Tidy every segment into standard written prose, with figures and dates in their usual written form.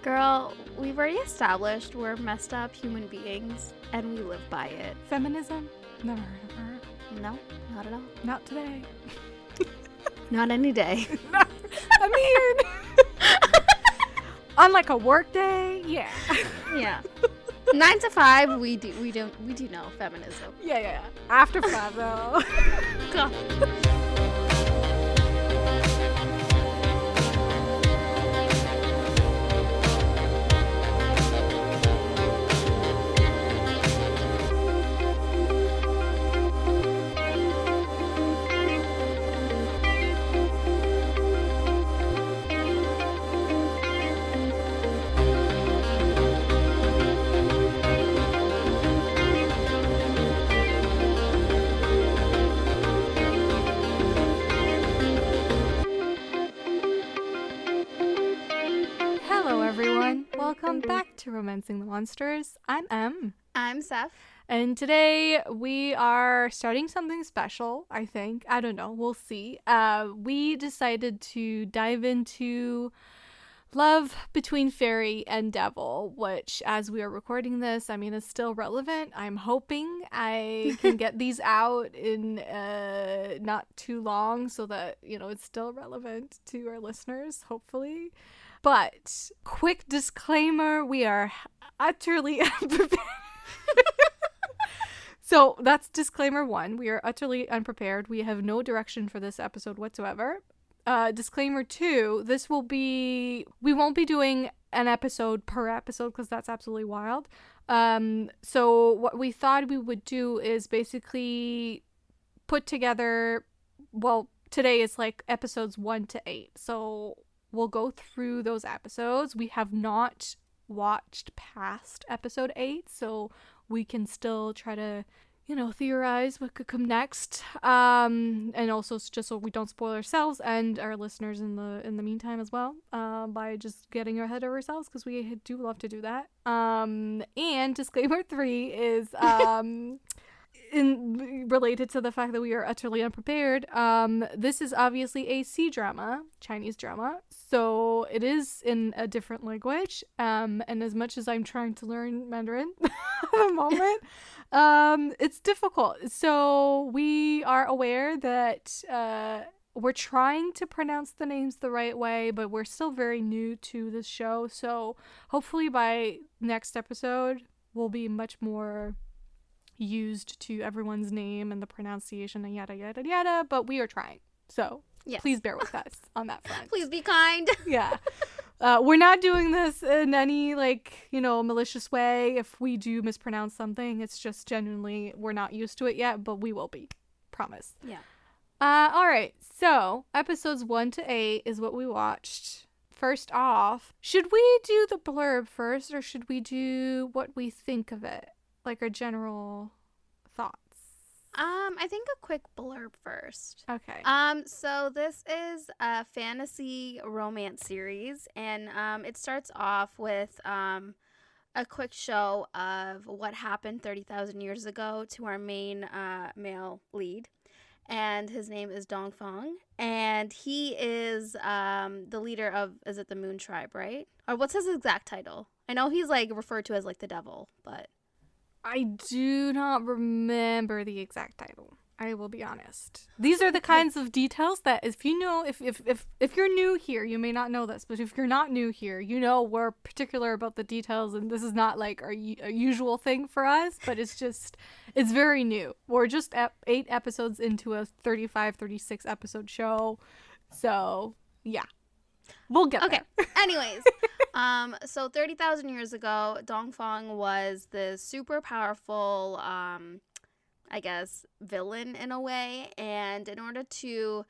Girl, we've already established we're messed up human beings and we live by it. Feminism? Never heard of her. No, not at all. Not today. Not any day. I mean, on like a work day, yeah. Yeah. 9 to 5, we do know feminism. Yeah. After 5 though. God. Welcome back to Romancing the Monsters. I'm Em. I'm Seth. And today we are starting something special, I think. I don't know. We'll see. We decided to dive into love between fairy and devil, which, as we are recording this, I mean, is still relevant. I'm hoping I can get these out in not too long so that, it's still relevant to our listeners, hopefully. But, quick disclaimer, we are utterly unprepared. So, that's disclaimer 1. We are utterly unprepared. We have no direction for this episode whatsoever. Disclaimer 2, we won't be doing an episode per episode because that's absolutely wild. So, what we thought we would do is basically put together, today is like episodes 1 to 8. So, we'll go through those episodes. We have not watched past episode 8, so we can still try to, theorize what could come next. And also just so we don't spoil ourselves and our listeners in the meantime as well, by just getting ahead of ourselves, because we do love to do that. And disclaimer 3 is related to the fact that we are utterly unprepared. This is obviously a C-drama, Chinese drama, so it is in a different language, and as much as I'm trying to learn Mandarin at the moment, it's difficult. So we are aware that we're trying to pronounce the names the right way, but we're still very new to this show, so hopefully by next episode we'll be much more used to everyone's name and the pronunciation and yada yada yada, but we are trying, so yes. Please bear with us on that front. Please be kind. Yeah. We're not doing this in any malicious way. If we do mispronounce something, it's just genuinely we're not used to it yet, but we will be, promise. Yeah. All right, so episodes 1 to 8 is what we watched. First off, should we do the blurb first, or should we do what we think of it? Like our general thoughts. I think a quick blurb first. Okay. So this is a fantasy romance series, and it starts off with a quick show of what happened 30,000 years ago to our main male lead, and his name is Dongfang, and he is the leader of, is it the Moon Tribe, right? Or what's his exact title? I know he's referred to as the devil, but I do not remember the exact title. I will be honest. These are the kinds of details that if you're new here, you may not know this, but if you're not new here, we're particular about the details, and this is not a usual thing for us, but it's very new. We're just 8 episodes into a 36 episode show. So, yeah. We'll get there. Anyways, so 30,000 years ago, Dongfang was the super powerful, villain in a way. And in order to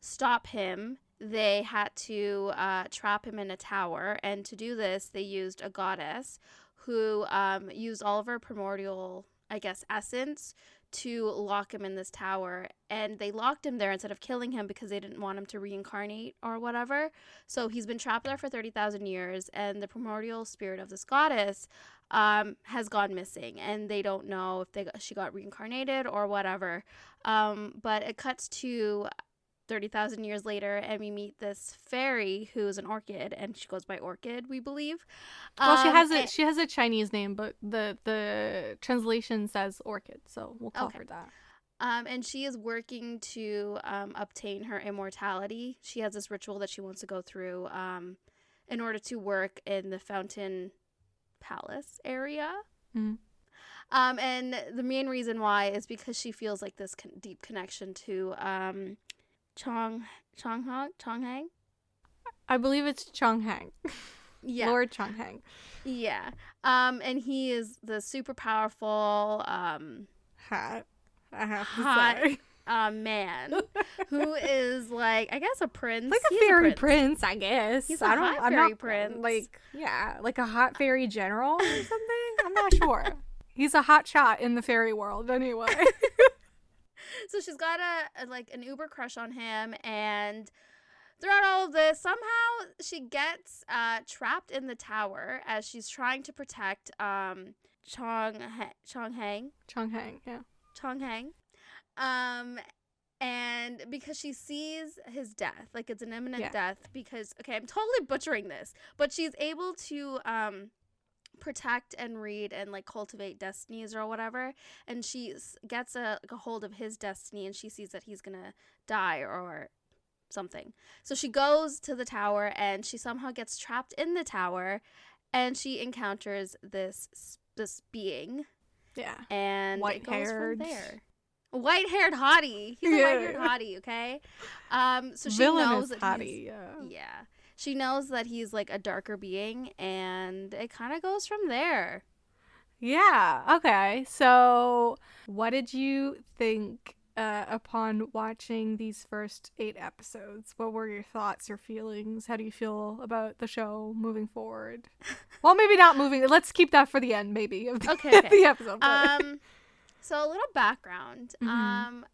stop him, they had to trap him in a tower. And to do this, they used a goddess who used all of her primordial, essence to lock him in this tower, and they locked him there instead of killing him because they didn't want him to reincarnate or whatever. So he's been trapped there for 30,000 years, and the primordial spirit of this goddess has gone missing, and they don't know if she got reincarnated or whatever. But it cuts to 30,000 years later, and we meet this fairy who's an orchid, and she goes by Orchid, we believe. Well, she has a Chinese name, but the translation says orchid, so we'll call her that. And she is working to obtain her immortality. She has this ritual that she wants to go through in order to work in the Fountain Palace area. Mm-hmm. And the main reason why is because she feels like this deep connection to Chonghang. I believe it's Chonghang. Yeah. Lord Chonghang. Yeah. And he is the super powerful Hot. I have to say. Man who is like, I guess, a prince. Like a fairy prince, I guess. He's hot fairy prince. Like a hot fairy general or something. I'm not sure. He's a hot shot in the fairy world, anyway. So she's got an uber crush on him, and throughout all of this, somehow she gets trapped in the tower as she's trying to protect Chonghang. Yeah. Chonghang. And because she sees his death, like it's an imminent death, because, okay, I'm totally butchering this, but she's able to protect and read and like cultivate destinies or whatever, and she gets a hold of his destiny, and she sees that he's gonna die or something. So she goes to the tower, and she somehow gets trapped in the tower, and she encounters this being. Yeah. And white-haired. It goes from there. White-haired hottie. He's a white-haired hottie, okay? So she knows that hottie, yeah. She knows that he's like a darker being, and it kind of goes from there. Yeah. Okay. So, what did you think upon watching these first 8 episodes? What were your thoughts, your feelings? How do you feel about the show moving forward? Well, maybe not moving. Let's keep that for the end, maybe, of the, okay. the episode. So a little background. Mm-hmm.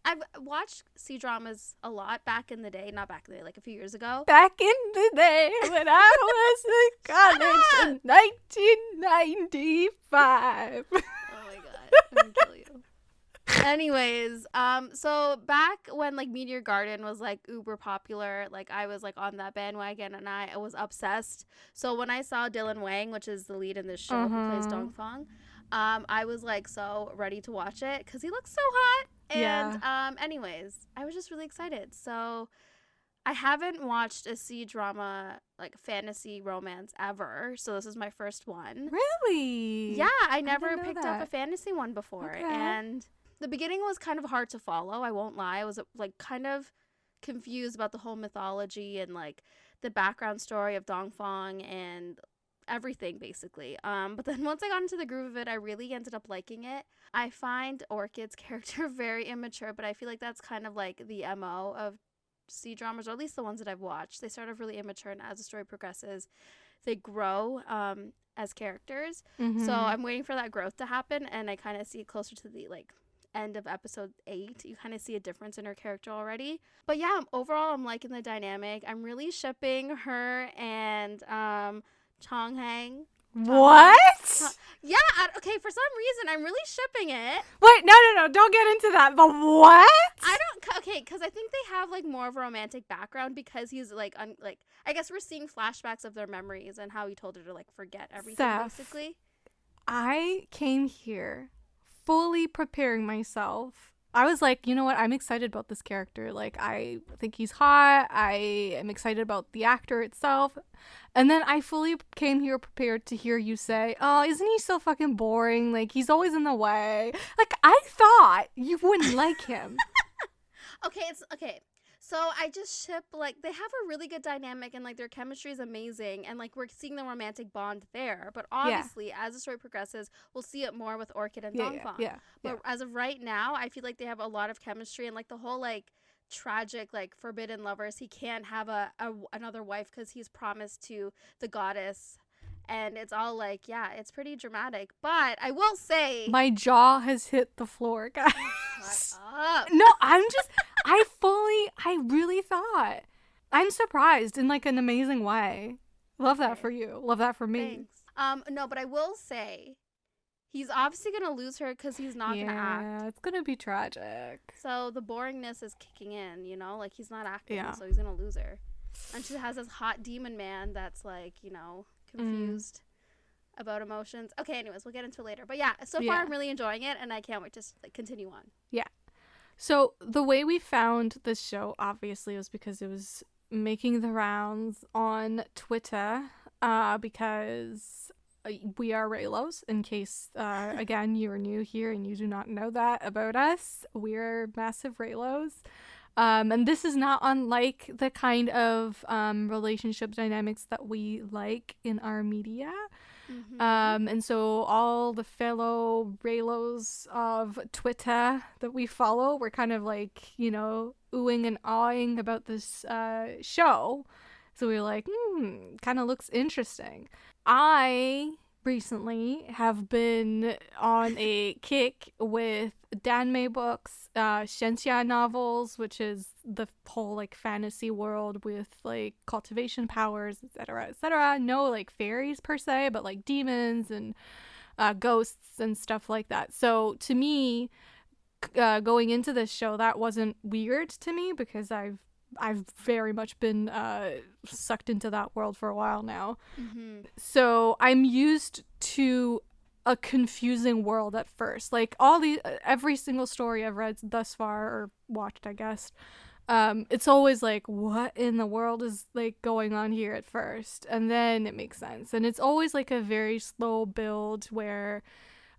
I've watched C-dramas a lot back in the day. Not back in the day, like a few years ago. Back in the day when I was in college in 1995. Oh my god, I'm gonna kill you. Anyways, so back when like Meteor Garden was like uber popular, like I was like on that bandwagon, and I was obsessed. So when I saw Dylan Wang, which is the lead in this show, who plays Dongfang, I was like so ready to watch it because he looks so hot. And anyways, I was just really excited. So I haven't watched a C-drama, like fantasy romance ever. So this is my first one. Really? Yeah, I never picked up a fantasy one before. Okay. And the beginning was kind of hard to follow, I won't lie. I was like kind of confused about the whole mythology and like the background story of Dongfang and everything, basically. But then once I got into the groove of it, I really ended up liking it. I find Orchid's character very immature, but I feel like that's kind of like the MO of C-dramas, or at least the ones that I've watched. They start off really immature, and as the story progresses, they grow as characters. Mm-hmm. So I'm waiting for that growth to happen, and I kind of see closer to the like end of episode 8, you kind of see a difference in her character already. But yeah, overall, I'm liking the dynamic. I'm really shipping her and Chonghang. What? Yeah, okay, for some reason, I'm really shipping it. Wait, no, don't get into that. But what? Okay, because I think they have, like, more of a romantic background because he's, like, I guess we're seeing flashbacks of their memories and how he told her to, like, forget everything, basically. I came here fully preparing myself. I was like, you know what? I'm excited about this character. Like, I think he's hot. I am excited about the actor itself. And then I fully came here prepared to hear you say, oh, isn't he so fucking boring? Like, he's always in the way. Like, I thought you wouldn't like him. Okay. So I just ship, like, they have a really good dynamic, and, like, their chemistry is amazing, and, like, we're seeing the romantic bond there. But obviously, as the story progresses, we'll see it more with Orchid and Dongfang. Yeah. But as of right now, I feel like they have a lot of chemistry, and, like, the whole, like, tragic, like, forbidden lovers, he can't have another wife because he's promised to the goddess. And it's all like, yeah, it's pretty dramatic. But I will say, my jaw has hit the floor, guys. Shut up. No, I really thought. I'm surprised in like an amazing way. Love that for you. Love that for me. Thanks. No, but I will say He's obviously gonna lose her because he's not gonna act. Yeah, it's gonna be tragic. So the boringness is kicking in, you know? Like, he's not acting, Yeah. so he's gonna lose her. And she has this hot demon man that's, like, you know, confused about emotions. Okay, anyways, we'll get into it later. But yeah, so far I'm really enjoying it, and I can't wait to like, continue on. Yeah. So the way we found this show, obviously, was because it was making the rounds on Twitter, because we are Raylos, in case, again, you are new here and you do not know that about us. We're massive Raylos. And this is not unlike the kind of relationship dynamics that we like in our media. And so all the fellow Raylos of Twitter that we follow, we're kind of like, you know, oohing and awing about this show. So we were like, kind of looks interesting. I recently have been on a kick with Danmei books, Xianxia novels, which is the whole like fantasy world with like cultivation powers, etc., etc. No like fairies per se, but like demons and ghosts and stuff like that. So to me, going into this show, that wasn't weird to me because I've very much been sucked into that world for a while now. So I'm used to a confusing world at first. Like every single story I've read thus far, or watched, I guess, it's always like, what in the world is like going on here at first? And then it makes sense. And it's always like a very slow build where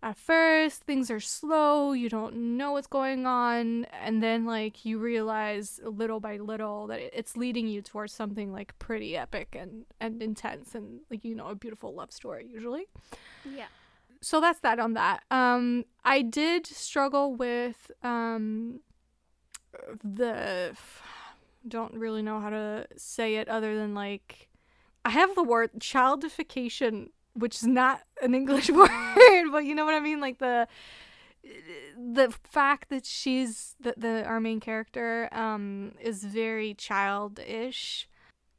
at first things are slow, you don't know what's going on, and then like you realize little by little that it's leading you towards something like pretty epic and intense, and like, you know, a beautiful love story usually. Yeah. So that's that on that. I did struggle with don't really know how to say it other than like, I have the word childification, which is not an English word, but you know what I mean? Like the fact that our main character is very childish.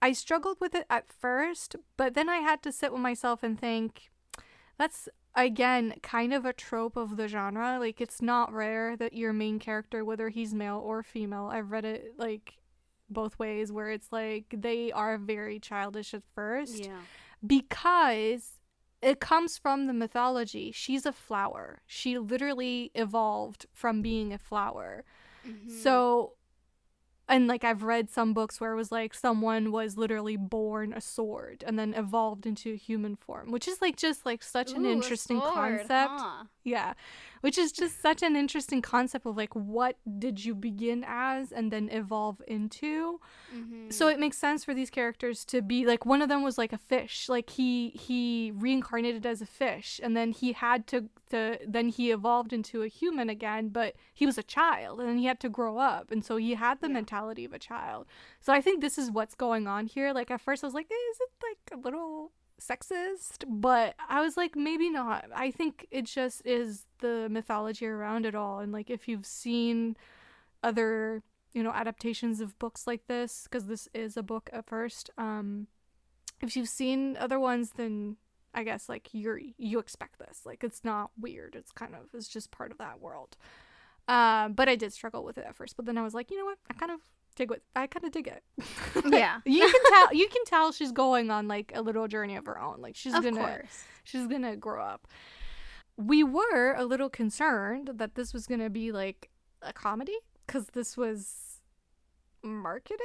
I struggled with it at first, but then I had to sit with myself and think, that's again kind of a trope of the genre. Like, it's not rare that your main character, whether he's male or female, I've read it like both ways, where it's like they are very childish at first. Yeah. Because it comes from the mythology. She's a flower. She literally evolved from being a flower. So, and like I've read some books where it was like someone was literally born a sword and then evolved into a human form, which is like just like such an interesting concept. Huh? Yeah, which is just such an interesting concept of like, what did you begin as and then evolve into? So it makes sense for these characters to be like, one of them was like a fish, like he reincarnated as a fish, and then he had to then he evolved into a human again, but he was a child and then he had to grow up, and so he had the mentality of a child. So I think this is what's going on here. Like at first I was like, is it like a little sexist? But I was like, maybe not. I think it just is the mythology around it all. And like, if you've seen other, you know, adaptations of books like this, because this is a book at first, if you've seen other ones, then I guess like you expect this. Like, it's not weird. It's just part of that world. But I did struggle with it at first, but then I was like, you know what, I kind of dig it. Yeah. You can tell she's going on like a little journey of her own. Like, she's gonna grow up. We were a little concerned that this was gonna be like a comedy, because this was marketed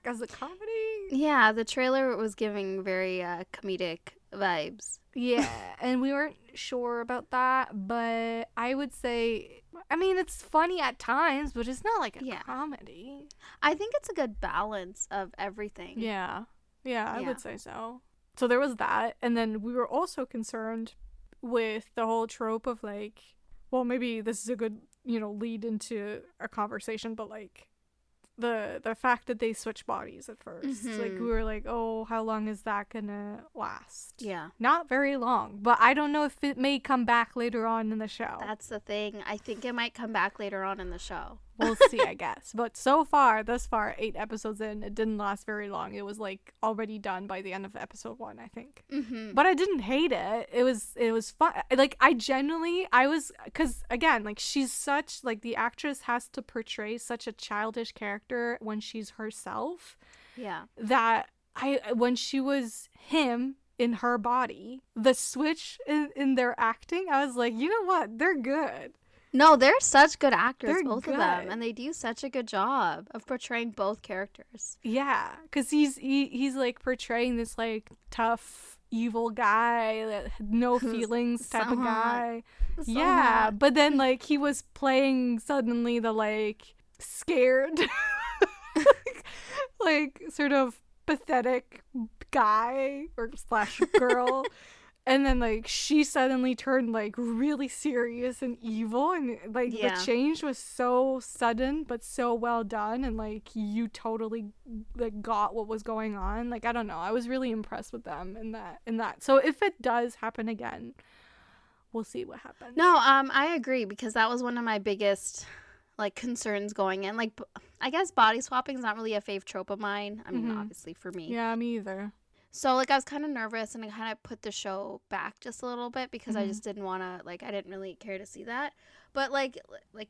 as a comedy. Yeah, the trailer was giving very comedic vibes. Yeah, and we weren't sure about that, but I would say, I mean, it's funny at times, but it's not like a comedy. I think it's a good balance of everything. Yeah, I would say so. So there was that, and then we were also concerned with the whole trope of like, well, maybe this is a good, you know, lead into a conversation, but like the fact that they switch bodies at first. Like, we were like, oh, how long is that gonna last? Yeah. Not very long, but I don't know if it may come back later on in the show. That's the thing. I think it might come back later on in the show. We'll see, I guess. But thus far, 8 episodes in, it didn't last very long. It was like already done by the end of episode 1, I think. Mm-hmm. But I didn't hate it. It was fun. Like, because again, like, she's such, like, the actress has to portray such a childish character when she's herself. Yeah. That when she was him in her body, the switch in their acting, I was like, you know what? They're good. No, they're such good actors, They're both good. of them, and they do such a good job of portraying both characters. Yeah, because he's like portraying this like tough, evil guy that had no feelings type so of guy. So Yeah, hot. but then like he was playing suddenly the like scared, like sort of pathetic guy or slash girl. And then, like, she suddenly turned, like, really serious and evil. And, like, Yeah. the change was so sudden, but so well done. And, like, you totally, like, got what was going on. Like, I don't know. I was really impressed with them in that. So if it does happen again, we'll see what happens. No, I agree, because that was one of my biggest, like, concerns going in. Like, I guess body swapping is not really a fave trope of mine. I mean, obviously for me. Yeah, me either. So, like, I was kind of nervous, and I kind of put the show back just a little bit because I just didn't want to, like, I didn't really care to see that. But, like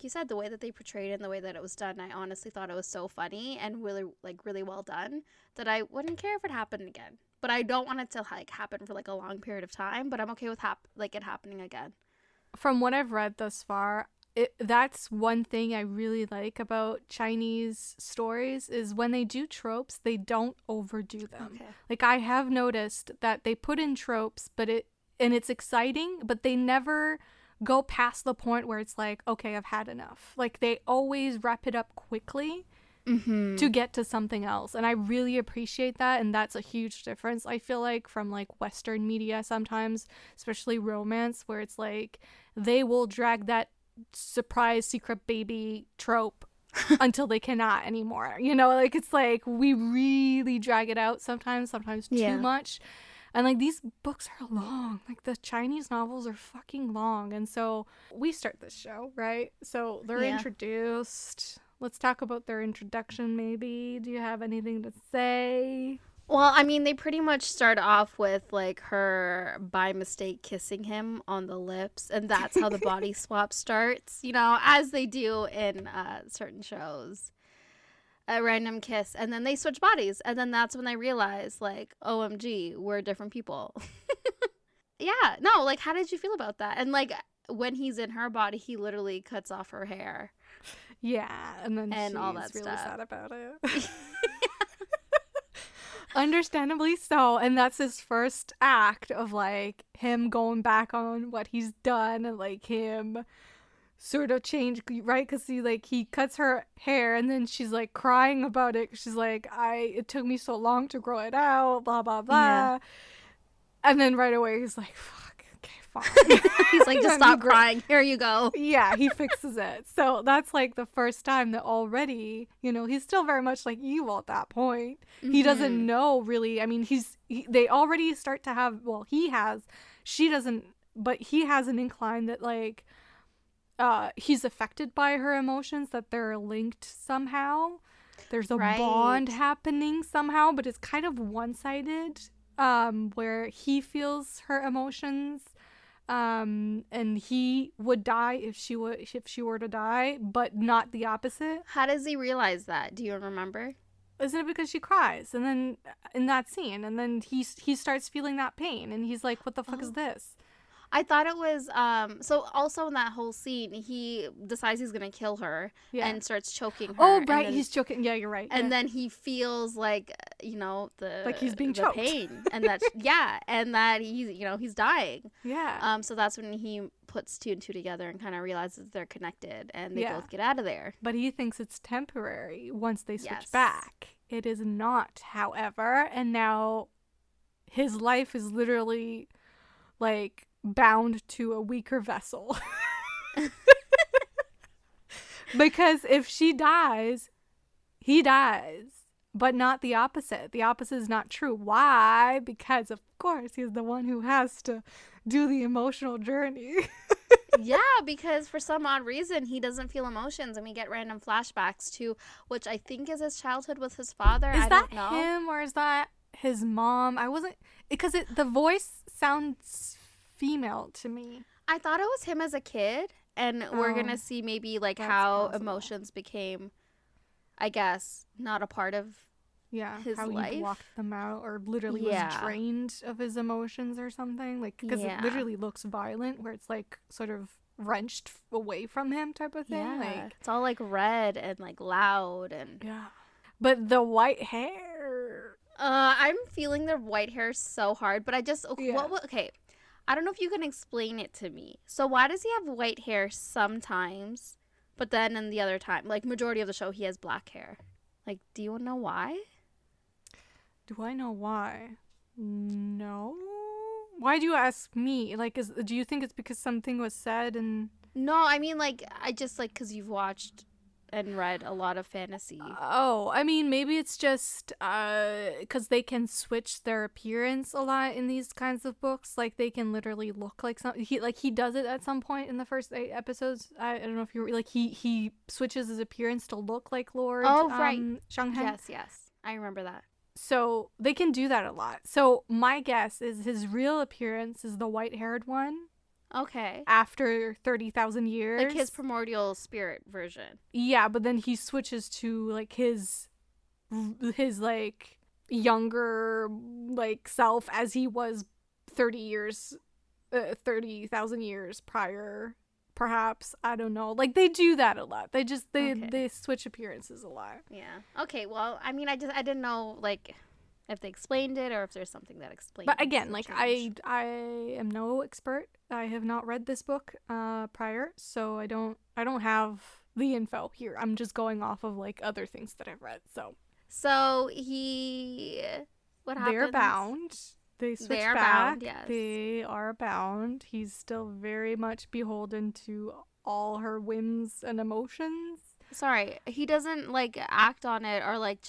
you said, the way that they portrayed it and the way that it was done, I honestly thought it was so funny and really, like, really well done that I wouldn't care if it happened again. But I don't want it to, like, happen for, like, a long period of time, but I'm okay with, it happening again. From what I've read thus far, that's one thing I really like about Chinese stories is when they do tropes, they don't overdo them. Okay. Like, I have noticed that they put in tropes, and it's exciting, but they never go past the point where it's like, okay, I've had enough. Like, they always wrap it up quickly to get to something else. And I really appreciate that. And that's a huge difference, I feel like, from like Western media sometimes, especially romance, where it's like they will drag that surprise secret baby trope until they cannot anymore. You know, like, it's like we really drag it out sometimes too much. And like, these books are long. Like, the Chinese novels are fucking long. And so we start this show, right? So they're introduced. Let's talk about their introduction, maybe. Do you have anything to say? Well, I mean, they pretty much start off with, like, her by mistake kissing him on the lips, and that's how the body swap starts, you know, as they do in certain shows. A random kiss, and then they switch bodies, and then that's when they realize, like, OMG, we're different people. Yeah, no, like, how did you feel about that? And, like, when he's in her body, he literally cuts off her hair. Yeah, and then she's all that really stuff. sad about it. Understandably so, and that's his first act of like him going back on what he's done and like him sort of change, right? Because he cuts her hair and then she's like crying about it. She's like, it took me so long to grow it out, blah blah blah. Yeah. And then right away he's like, fuck, okay, fine. He's like, just stop crying, here you go. Yeah, he fixes it. So that's like the first time that already, you know, he's still very much like evil at that point. He doesn't know really. I mean, they already start to have, well, she doesn't, but he has an incline that like he's affected by her emotions, that they're linked somehow. There's a bond happening somehow, but it's kind of one-sided, where he feels her emotions, and he would die if she were to die, but not the opposite. How does he realize that? Do you remember? Isn't it because she cries, and then in that scene, and then he starts feeling that pain, and he's like, what the fuck is this? I thought it was, so also in that whole scene, he decides he's going to kill her and starts choking her. Oh, right, he's choking. Yeah, you're right. And then he feels like, you know, like he's being the choked. pain. And that, and that he's, you know, he's dying. Yeah. So that's when he puts two and two together and kind of realizes they're connected and they both get out of there. But he thinks it's temporary once they switch back. It is not, however. And now his life is literally like bound to a weaker vessel. Because if she dies, he dies, but not the opposite. The opposite is not true. Why? Because of course he's the one who has to do the emotional journey. Yeah, because for some odd reason he doesn't feel emotions, and we get random flashbacks to which I think is his childhood with his father. Is I that don't know. him or is that his mom? I wasn't, because the voice sounds female to me. I thought it was him as a kid, and we're gonna Oh, see maybe like that's how possible. emotions became, I guess, not a part of Yeah, his how life. he blocked them out or literally was Yeah. drained of his emotions or something. Like, because Yeah. it literally looks violent, where it's like sort of wrenched away from him type of thing. Yeah, Like, it's all like red and like loud and. yeah. But the white hair. I'm feeling the white hair so hard, but I just Yeah. okay. I don't know if you can explain it to me. So why does he have white hair sometimes, but then in the other time, like majority of the show, he has black hair? Like, do you know why? Do I know why? No. Why do you ask me? Like, do you think it's because something was said and? No, I mean like I just like because you've watched and read a lot of fantasy. Oh, I mean, maybe it's just because they can switch their appearance a lot in these kinds of books. Like, they can literally look like something. He does it at some point in the first 8 episodes. I don't know if you like he switches his appearance to look like Lord. Oh, right. Xianxia. Yes, I remember that. So they can do that a lot. So my guess is his real appearance is the white-haired one Okay, after 30,000 years. like his primordial spirit version. Yeah, but then he switches to like his like younger like self as he was 30,000 years prior, perhaps. I don't know. Like, they do that a lot. They Okay. switch appearances a lot. Yeah. Okay. Well, I mean, I didn't know like if they explained it or if there's something that explains. But again, the like, change. I am no expert. I have not read this book prior, so I don't have the info here. I'm just going off of like other things that I've read. So What happens? they're bound. They switch They are back. bound, yes. They are bound. He's still very much beholden to all her whims and emotions. Sorry, he doesn't like act on it or like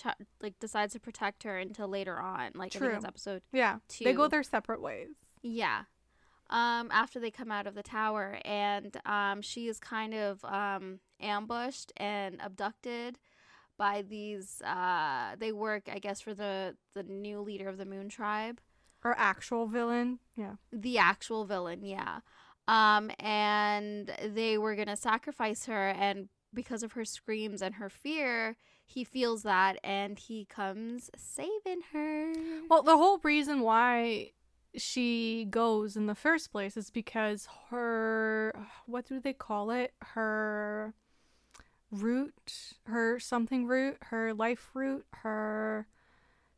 like decides to protect her until later on. Like I think it's True. episode Yeah, 2. they go their separate ways. Yeah. After they come out of the tower, and she is kind of ambushed and abducted by these. They work, I guess, for the new leader of the Moon Tribe, Our actual villain. Yeah. the actual villain. Yeah. And they were gonna sacrifice her, and because of her screams and her fear, he feels that, and he comes saving her. Well, the whole reason why she goes in the first place is because her, what do they call it? Her root, her something root, her life root, her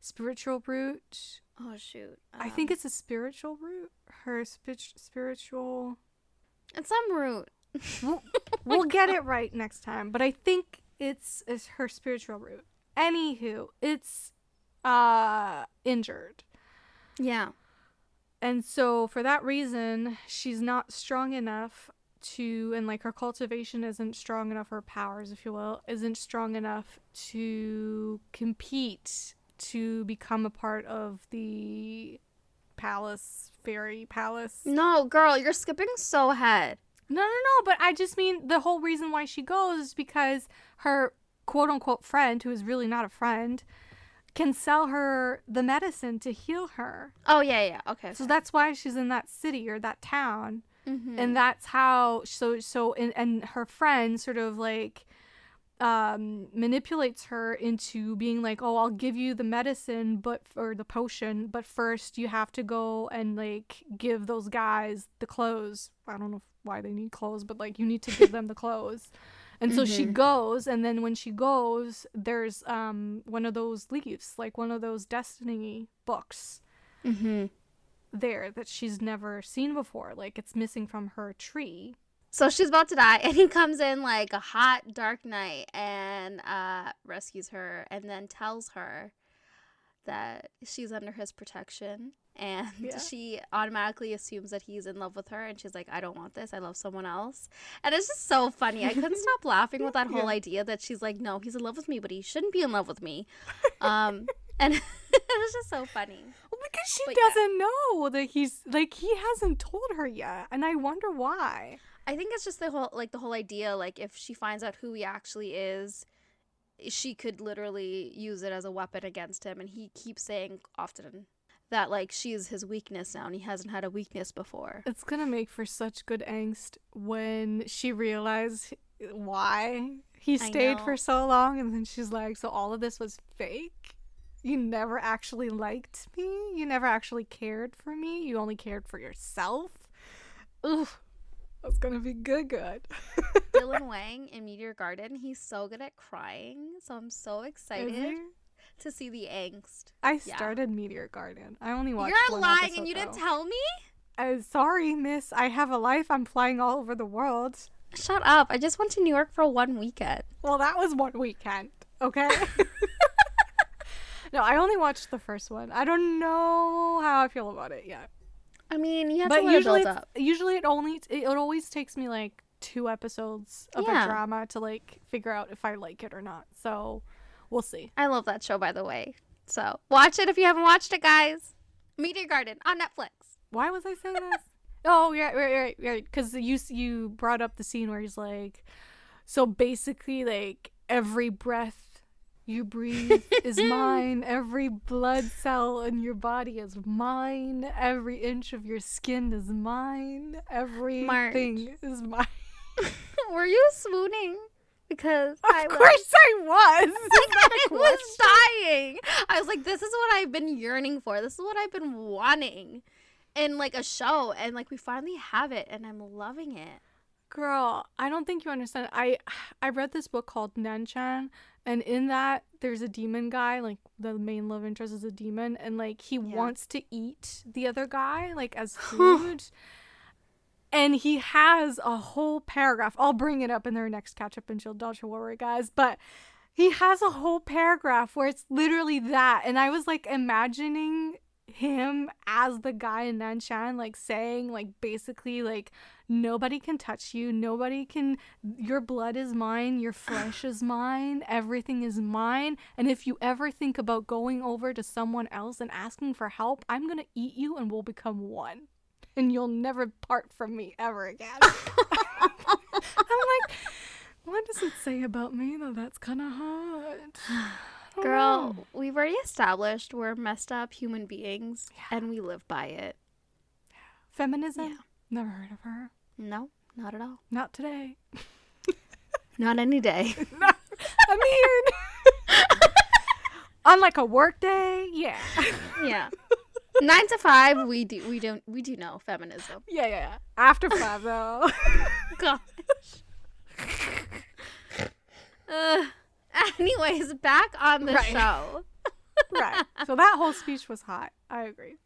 spiritual root. Oh shoot! I think it's a spiritual root. Her spiritual. it's some root. We'll get it right next time, but I think it's her spiritual root. Anywho, it's injured. Yeah. And so for that reason, she's not strong enough to, and like her cultivation isn't strong enough, her powers, if you will, isn't strong enough to compete to become a part of the fairy palace. No, girl, you're skipping so ahead. No, but I just mean the whole reason why she goes is because her quote unquote friend, who is really not a friend, can sell her the medicine to heal her. Oh yeah. Okay. So that's why she's in that city or that town. Mm-hmm. And that's how and her friend sort of like manipulates her into being like, oh, I'll give you the medicine or the potion, but first you have to go and like give those guys the clothes. I don't know why they need clothes, but like you need to give them the clothes. And so she goes, and then when she goes, there's one of those leaves, like one of those destiny books there that she's never seen before. Like, it's missing from her tree. So she's about to die, and he comes in like a hot, dark night and rescues her, and then tells her that she's under his protection. And she automatically assumes that he's in love with her, and she's like, I don't want this, I love someone else. And it's just so funny. I couldn't stop laughing with that whole idea that she's like, no, he's in love with me, but he shouldn't be in love with me. And it was just so funny. Well, because she doesn't know that he's like, he hasn't told her yet, and I wonder why. I think it's just the whole idea, like, if she finds out who he actually is, she could literally use it as a weapon against him. And he keeps saying often that, like, she's his weakness now, and he hasn't had a weakness before. It's gonna make for such good angst when she realized why he stayed for so long, and then she's like, so all of this was fake? You never actually liked me? You never actually cared for me? You only cared for yourself? Ugh. That's gonna be good. Dylan Wang in Meteor Garden, he's so good at crying, so I'm so excited to see the angst. I started Meteor Garden. I only watched You're one lying episode, and you didn't though. tell me? Sorry, miss. I have a life. I'm flying all over the world. Shut up. I just went to New York for 1 weekend. Well, that was 1 weekend, okay? No, I only watched the first one. I don't know how I feel about it yet. I mean, you have to let it build up. Usually it always takes me like 2 episodes of a drama to like figure out if I like it or not. So we'll see. I love that show, by the way. So watch it if you haven't watched it, guys. Meteor Garden on Netflix. Why was I saying this? Oh, yeah, right. Because you brought up the scene where he's like, so basically, like, every breath you breathe is mine. Every blood cell in your body is mine. Every inch of your skin is mine. Everything is mine. Were you swooning? Because of course I was. I was dying. I was like, this is what I've been yearning for. This is what I've been wanting in like a show, and like we finally have it, and I'm loving it. Girl, I don't think you understand. I read this book called Nanchan, and in that there's a demon guy, like the main love interest is a demon, and like he wants to eat the other guy like as food. And he has a whole paragraph. I'll bring it up in their next catch up and chill. Don't you worry, guys. But he has a whole paragraph where it's literally that, and I was like imagining him as the guy in Nanshan, like saying like basically like nobody can touch you, your blood is mine, your flesh is mine, everything is mine, and if you ever think about going over to someone else and asking for help, I'm gonna eat you and we'll become one, and you'll never part from me ever again. I'm like, what does it say about me that that's kind of hot? Girl, we've already established we're messed up human beings, and we live by it. Feminism? Yeah. Never heard of her. No, not at all. Not today. Not any day. I mean, on like a work day, yeah. Yeah. 9 to 5, we do know feminism. Yeah. After 5 though. Gosh. Anyways, back on the show. Right. So that whole speech was hot. I agree.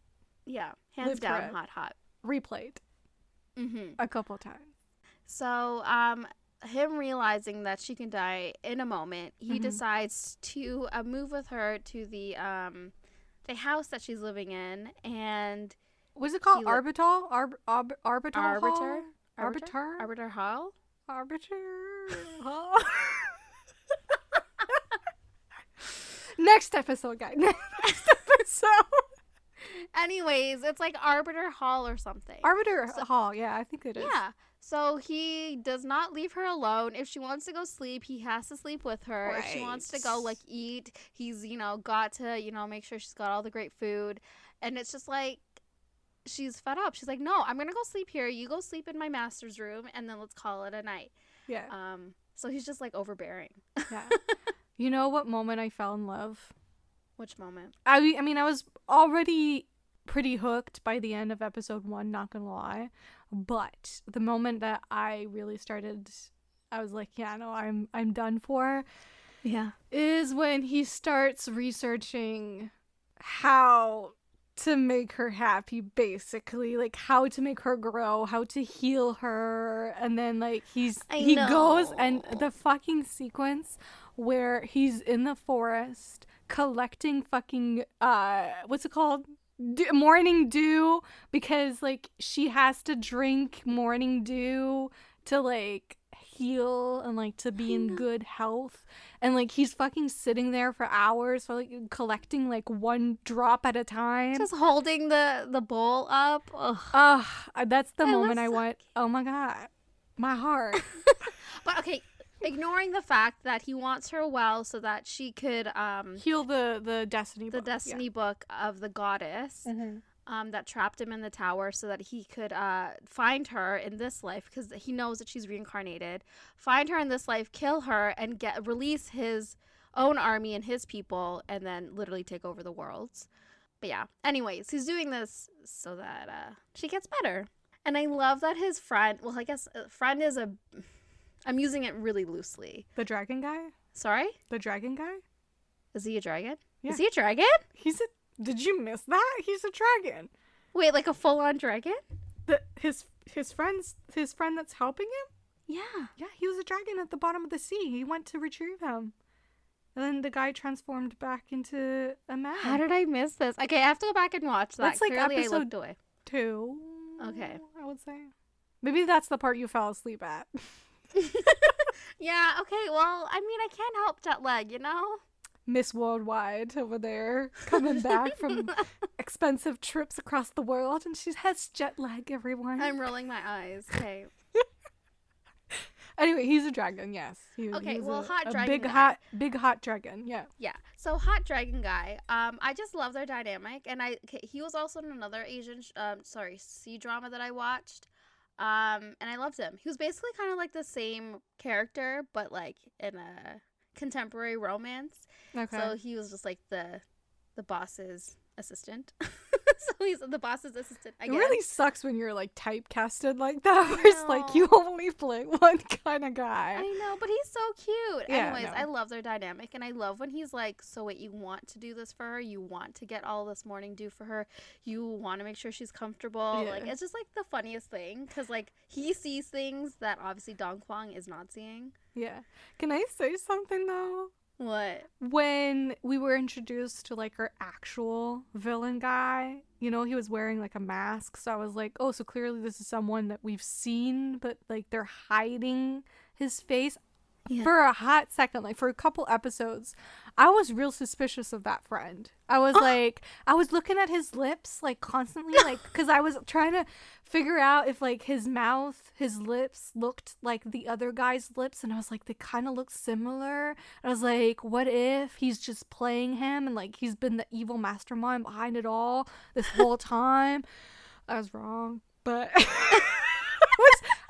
Yeah. Hands down, hot. Replayed. A couple times. So, him realizing that she can die in a moment, he decides to move with her to the house that she's living in, and was it called Arbiter? Arbiter Hall? Next episode, guys. Next episode. Anyways, it's like Arbiter Hall or something. Hall, yeah, I think it is. Yeah. So he does not leave her alone. If she wants to go sleep, he has to sleep with her. Right. If she wants to go like eat, he's, got to, make sure she's got all the great food. And it's just like, she's fed up. She's like, no, I'm going to go sleep here. You go sleep in my master's room, and then let's call it a night. Yeah. So he's just like overbearing. Yeah. You know what moment I fell in love? Which moment? I mean, I was already pretty hooked by the end of episode 1, not gonna lie. But the moment that I really started, I was like, yeah, no, I'm done for. Yeah. Is when he starts researching how to make her happy, basically, like how to make her grow, how to heal her, and then like he goes, and the fucking sequence where he's in the forest collecting fucking what's it called, morning dew, because like she has to drink morning dew to like heal and like to be in good health, and like he's fucking sitting there for hours for like collecting like one drop at a time, just holding the bowl up. That's the moment I went, oh my god, My heart. But okay, ignoring the fact that he wants her well so that she could Heal the destiny the book. destiny book of the goddess. Mhm. That trapped him in the tower so that he could find her in this life, because he knows that she's reincarnated, find her in this life, kill her, and release his own army and his people, and then literally take over the world. But yeah, anyways, he's doing this so that she gets better. And I love that his friend, well, I guess friend is I'm using it really loosely. The dragon guy? Sorry? The dragon guy? Is he a dragon? Yeah. Is he a dragon? Did you miss that? He's a dragon. Wait, like a full-on dragon? His friend that's helping him? Yeah. Yeah, he was a dragon at the bottom of the sea. He went to retrieve him. And then the guy transformed back into a man. How did I miss this? Okay, I have to go back and watch that. That's like Clearly, I episode looked away. 2. Okay. I would say. Maybe that's the part you fell asleep at. Yeah, okay, well, I mean, I can't help jet lag, you know? Miss Worldwide over there, coming back from expensive trips across the world, and she has jet lag, everyone. I'm rolling my eyes. Okay. Anyway, he's a dragon, yes. Okay, he's well, a hot dragon big guy. big hot dragon, yeah. Yeah. So hot dragon guy. I just love their dynamic, and he was also in another Asian sea drama that I watched. And I loved him. He was basically kind of like the same character, but like in a contemporary romance. Okay. So he was just like the boss's assistant. So he's the boss's assistant again. It really sucks when you're like typecasted like that, where it's like you only play one kind of guy. I know, but he's so cute. Yeah, Anyways, no. I love their dynamic, and I love when he's like, so wait, you want to do this for her? You want to get all this morning dew for her? You want to make sure she's comfortable? Yeah. Like, it's just like the funniest thing, because like he sees things that obviously Dong Kwang is not seeing. Yeah. Can I say something though? What? When we were introduced to like our actual villain guy, you know, he was wearing like a mask, so I was like, oh, so clearly this is someone that we've seen, but like they're hiding his face. Yeah. For a hot second, like for a couple episodes, I was real suspicious of that friend. I was like, I was looking at his lips like constantly, like, because I was trying to figure out if like his mouth, his lips looked like the other guy's lips, and I was like, they kind of look similar. I was like, what if he's just playing him and like he's been the evil mastermind behind it all this whole time? I was wrong, but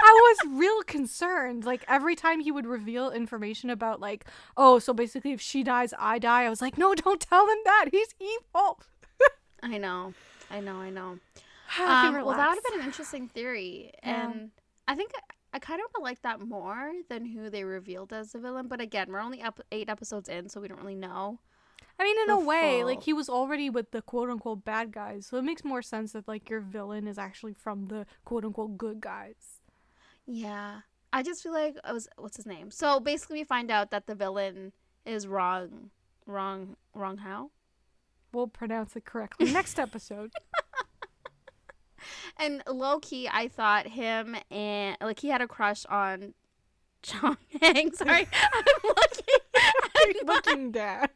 I was real concerned. Like every time he would reveal information about like, oh, so basically if she dies, I die. I was like, no, don't tell him that. He's evil. I know. I can well, that would relax. have been an interesting theory, Yeah. and I think I kind of like that more than who they revealed as the villain. But again, we're only 8 episodes in, so we don't really know. I mean, in the a way, full- like he was already with the quote unquote bad guys, so it makes more sense that like your villain is actually from the quote unquote good guys. Yeah. I just feel like what's his name? So basically we find out that the villain is wrong how? We'll pronounce it correctly next episode. And low key, I thought him and like he had a crush on Chong Hang. Sorry. I'm Looking down.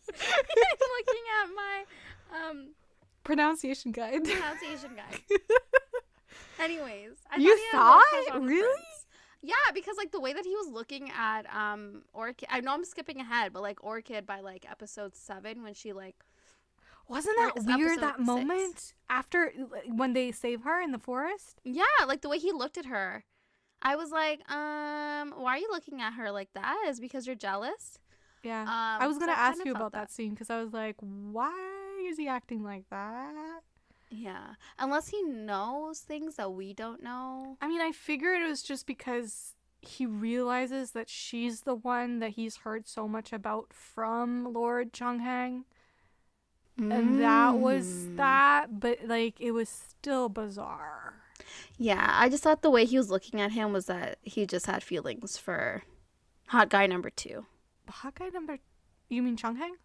looking at my Pronunciation guide. pronunciation guide. Anyways, I You thought he had a thought? crush on Really? Prince. Yeah, because like the way that he was looking at Orchid. I know I'm skipping ahead, but like Orchid by like episode 7 when she like. Wasn't Or that it's weird, episode that 6. moment after when they save her in the forest? Yeah, like the way he looked at her. I was like, why are you looking at her like that? Is because you're jealous? Yeah. I was so going to I ask kinda you felt about that scene because I was like, why is he acting like that? Yeah. Unless he knows things that we don't know. I mean, I figured it was just because he realizes that she's the one that he's heard so much about from Lord Chonghang. And that was that, but like it was still bizarre. Yeah, I just thought the way he was looking at him was that he just had feelings for hot guy number 2. Hot guy number, you mean Chonghang?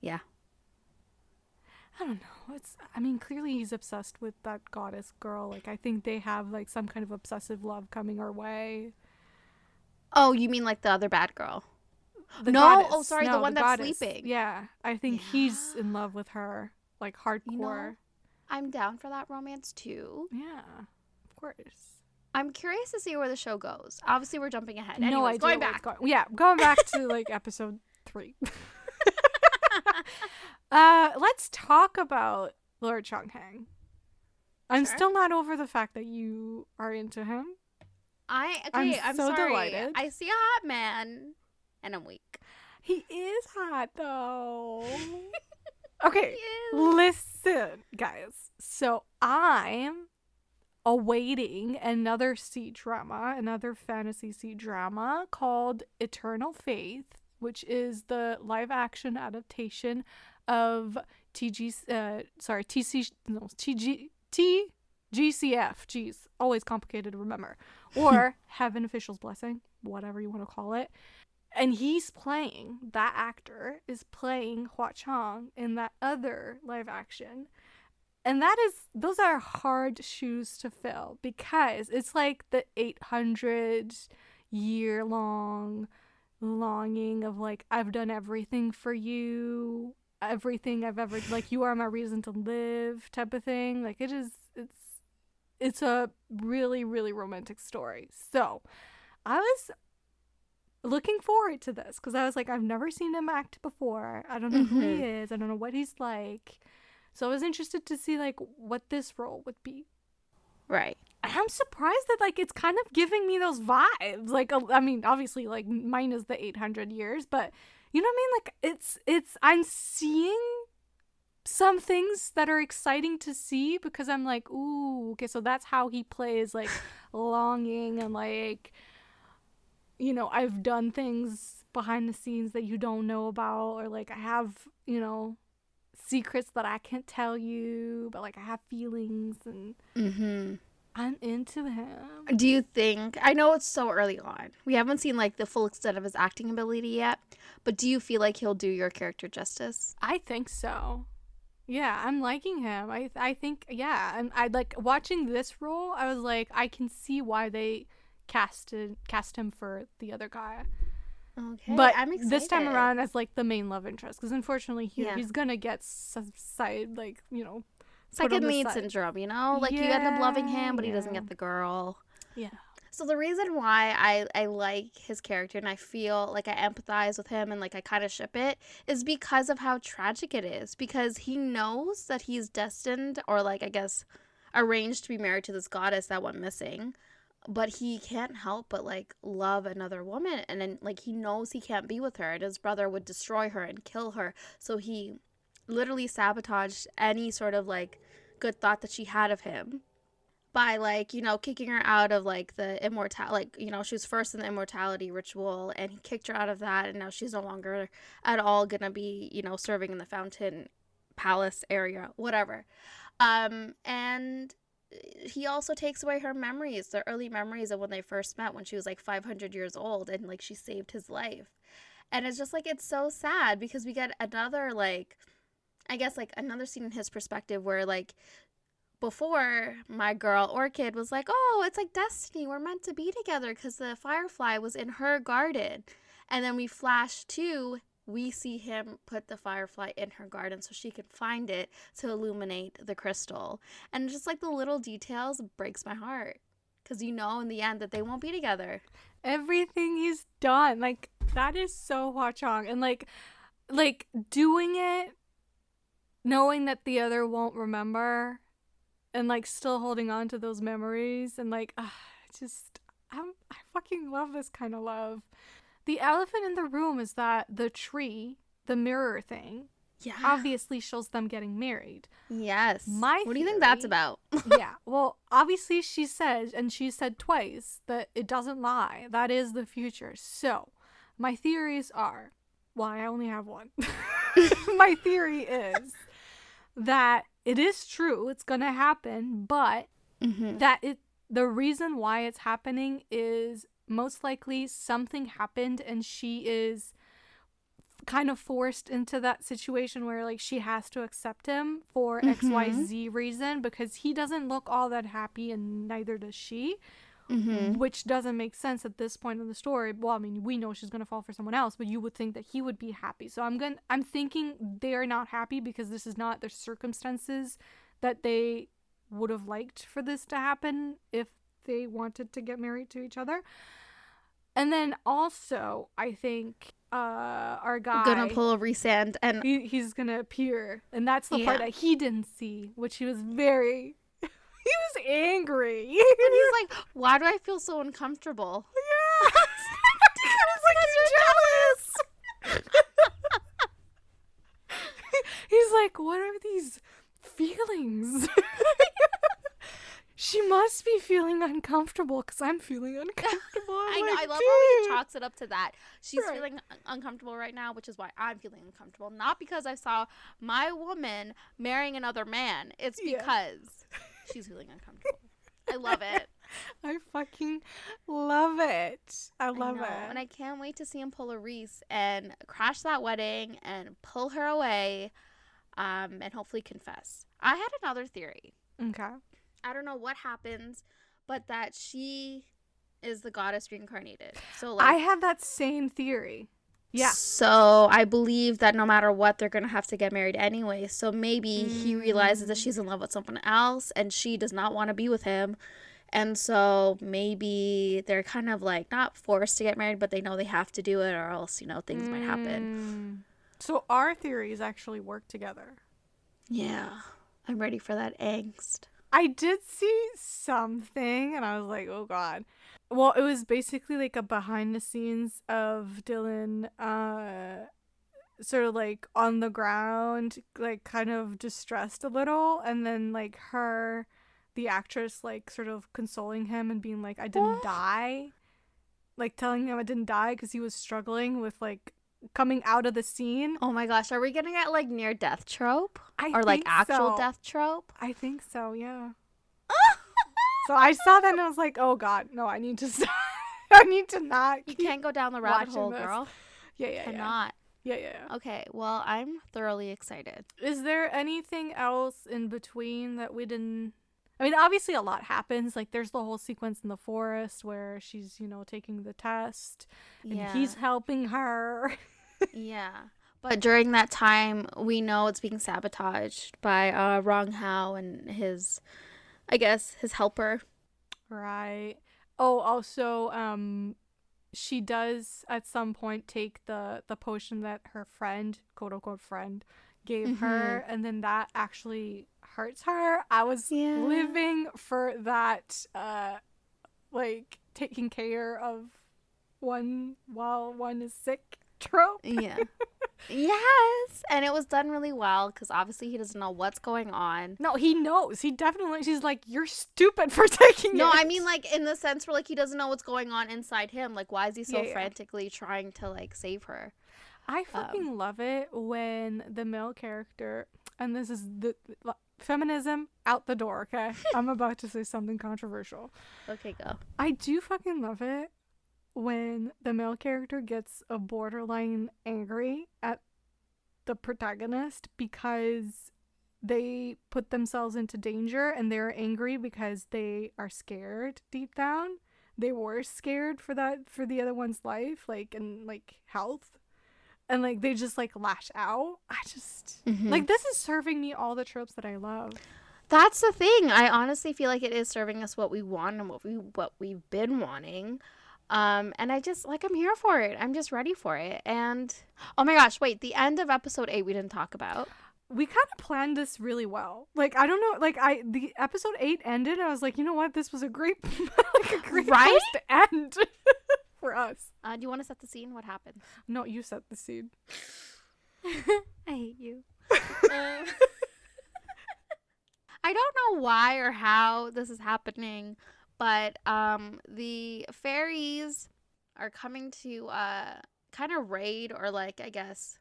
Yeah. I don't know. I mean, clearly he's obsessed with that goddess girl. Like I think they have like some kind of obsessive love coming our way. Oh, you mean like the other bad girl? The No, goddess. oh, sorry, the No, one that's goddess. sleeping. Yeah, I think he's in love with her, like hardcore. You know, I'm down for that romance too. Yeah, of course. I'm curious to see where the show goes. Obviously, we're jumping ahead. No Anyways, idea going where it's back. going. Yeah, going back to like episode 3. Let's talk about Lord Chonghang. I'm Sure. still not over the fact that you are into him. I'm I'm so sorry. delighted. I see a hot man, and I'm weak. He is hot though. Okay, He is. listen, guys. So I'm awaiting another C-drama, another fantasy C-drama called Eternal Faith, which is the live-action adaptation of TGCF. Jeez, always complicated to remember. Or Heaven Official's Blessing, whatever you want to call it. And that actor is playing Hua Chang in that other live action. And those are hard shoes to fill because it's like the 800-year-long longing of like, I've done everything for you, everything I've ever, like, you are my reason to live type of thing. Like, it's a really, really romantic story. So I was looking forward to this because I was like, I've never seen him act before. I don't know who he is. I don't know what he's like. So I was interested to see like what this role would be. Right. And I'm surprised that like it's kind of giving me those vibes. Like, I mean, obviously like mine is the 800 years, but you know what I mean? Like I'm seeing some things that are exciting to see because I'm like, ooh, okay, so that's how he plays like longing and like, you know, I've done things behind the scenes that you don't know about, or like I have, you know, secrets that I can't tell you, but like I have feelings and I'm into him. Do you think, I know it's so early on, we haven't seen like the full extent of his acting ability yet, but do you feel like he'll do your character justice? I think so. Yeah, I'm liking him. I think, yeah, and I like watching this role. I was like, I can see why they cast him for the other guy. Okay, But I'm excited. this time around as like the main love interest, because unfortunately he's gonna get side, like, you know, second lead syndrome, you know, like you end up loving him but he doesn't yeah. get the girl. Yeah. So the reason why I like his character and I feel like I empathize with him and like I kind of ship it is because of how tragic it is, because he knows that he's destined, or like I guess arranged to be married to this goddess that went missing, but he can't help but like love another woman, and then like he knows he can't be with her and his brother would destroy her and kill her, so he literally sabotaged any sort of like good thought that she had of him by like, you know, kicking her out of like the immortal, like, you know, she was first in the immortality ritual and he kicked her out of that, and now she's no longer at all gonna be, you know, serving in the fountain palace area, whatever. And he also takes away her memories, the early memories of when they first met when she was like 500 years old, and like she saved his life. And it's just like, it's so sad because we get another like, I guess like another scene in his perspective where like before my girl Orchid was like, oh, it's like destiny, we're meant to be together because the firefly was in her garden. And then we flash to, we see him put the firefly in her garden so she can find it to illuminate the crystal. And just like the little details breaks my heart because you know in the end that they won't be together. Everything he's done, like, that is so Hua Chang. And like doing it knowing that the other won't remember and like still holding on to those memories, and like I fucking love this kind of love. The elephant in the room is that the tree, the mirror thing, obviously shows them getting married. Yes. What do you think that's about? Yeah, well, obviously she said twice that it doesn't lie. That is the future. So my theories are, well, I only have one. My theory is that it is true, it's gonna happen, but the reason why it's happening is most likely something happened and she is kind of forced into that situation where like she has to accept him for XYZ reason, because he doesn't look all that happy and neither does she. Which doesn't make sense at this point in the story. Well, I mean, we know she's gonna fall for someone else, but you would think that he would be happy. So I'm thinking they're not happy because this is not the circumstances that they would have liked for this to happen if they wanted to get married to each other. And then also, I think our guy Gonna pull a resand and he's gonna appear, and that's the part yeah. that he didn't see, which he was very he was angry. And he's like, why do I feel so uncomfortable? Yeah. Because like he's jealous. He's like, what are these feelings? She must be feeling uncomfortable because I'm feeling uncomfortable. I know. Like, I love how he dude. chalks it up to that. She's Right. feeling uncomfortable right now, which is why I'm feeling uncomfortable. Not because I saw my woman marrying another man. It's Yeah. because she's feeling uncomfortable. I love it. I fucking love it. I love know. it. And I can't wait to see him pull a Reese and crash that wedding and pull her away, and hopefully confess. I had another theory. Okay. I don't know what happens, but that she is the goddess reincarnated. So like, I had that same theory. Yeah. So I believe that no matter what, they're gonna have to get married anyway. So maybe he realizes that she's in love with someone else, and she does not want to be with him. And so maybe they're kind of like not forced to get married, but they know they have to do it, or else things might happen. So our theories actually work together. Yeah, I'm ready for that angst. I did see something and I was like, oh god. Well, it was basically like a behind the scenes of Dylan sort of like on the ground, like kind of distressed a little, and then like her, the actress, like sort of consoling him and being like, I didn't die. Like telling him I didn't die because he was struggling with like coming out of the scene. Oh my gosh, are we getting at like near death trope? I Or like think actual so. death trope? I think so, yeah. So I saw that and I was like, oh god, no, I need to stop. I need to not. You can't go down the rabbit watching hole, this. girl. Yeah. Cannot. Yeah. Okay, well, I'm thoroughly excited. Is there anything else in between that we didn't... I mean, obviously a lot happens. Like, there's the whole sequence in the forest where she's, taking the test. And he's helping her. Yeah. But during that time, we know it's being sabotaged by Rong Hao and his helper. Right. Oh, also, she does at some point take the potion that her friend, quote unquote friend, gave her, and then that actually hurts her. I was living for that, like taking care of one while one is sick trope. Yeah. Yes, and it was done really well because obviously he doesn't know what's going on. No, he knows. He definitely. She's like, you're stupid for taking it. No, I mean like in the sense where like he doesn't know what's going on inside him. Like, why is he so frantically trying to like save her? I fucking love it when the male character, and this is the feminism out the door. Okay, I'm about to say something controversial. Okay, go. I do fucking love it when the male character gets a borderline angry at the protagonist because they put themselves into danger and they're angry because they are scared deep down. They were scared for the other one's life, like, and like health. And like they just like lash out. I just like, this is serving me all the tropes that I love. That's the thing. I honestly feel like it is serving us what we want and what we've been wanting. And I just like, I'm here for it. I'm just ready for it. And oh my gosh, wait, the end of episode 8 we didn't talk about. We kind of planned this really well. Like, I don't know, like the episode 8 ended and I was like, you know what? This was a great like a great place to end for us. Do you want to set the scene? What happened? No, you set the scene. I hate you. I don't know why or how this is happening, but the fairies are coming to kind of raid or like, I guess,